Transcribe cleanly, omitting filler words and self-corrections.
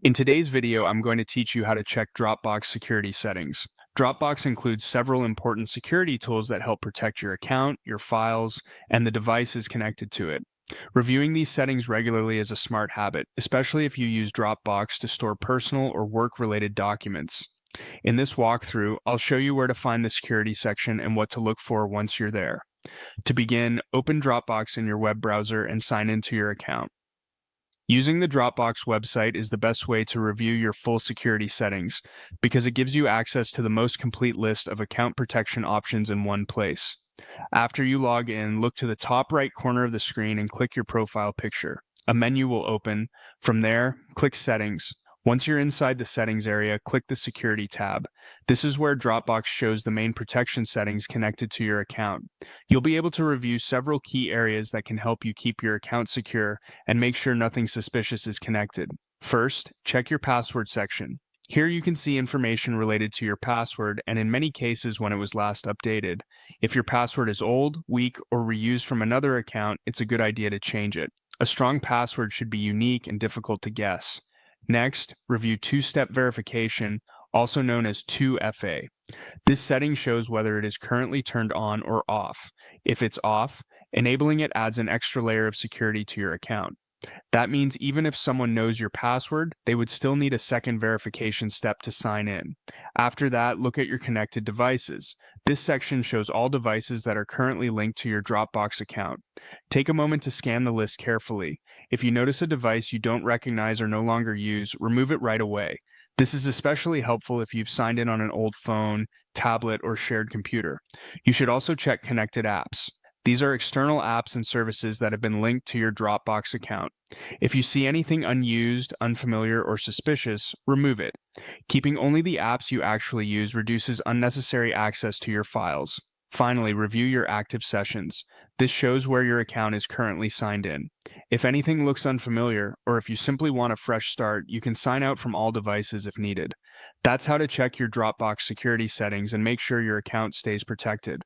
In today's video, I'm going to teach you how to check Dropbox security settings. Dropbox includes several important security tools that help protect your account, your files, and the devices connected to it. Reviewing these settings regularly is a smart habit, especially if you use Dropbox to store personal or work-related documents. In this walkthrough, I'll show you where to find the security section and what to look for once you're there. To begin, open Dropbox in your web browser and sign into your account. Using the Dropbox website is the best way to review your full security settings because it gives you access to the most complete list of account protection options in one place. After you log in, look to the top right corner of the screen and click your profile picture. A menu will open. From there, click Settings. Once you're inside the settings area, click the Security tab. This is where Dropbox shows the main protection settings connected to your account. You'll be able to review several key areas that can help you keep your account secure and make sure nothing suspicious is connected. First, check your password section. Here you can see information related to your password and in many cases when it was last updated. If your password is old, weak, or reused from another account, it's a good idea to change it. A strong password should be unique and difficult to guess. Next, review two-step verification, also known as 2FA. This setting shows whether it is currently turned on or off. If it's off, enabling it adds an extra layer of security to your account. That means even if someone knows your password, they would still need a second verification step to sign in. After that, look at your connected devices. This section shows all devices that are currently linked to your Dropbox account. Take a moment to scan the list carefully. If you notice a device you don't recognize or no longer use, remove it right away. This is especially helpful if you've signed in on an old phone, tablet, or shared computer. You should also check connected apps. These are external apps and services that have been linked to your Dropbox account. If you see anything unused, unfamiliar, or suspicious, remove it. Keeping only the apps you actually use reduces unnecessary access to your files. Finally, review your active sessions. This shows where your account is currently signed in. If anything looks unfamiliar, or if you simply want a fresh start, you can sign out from all devices if needed. That's how to check your Dropbox security settings and make sure your account stays protected.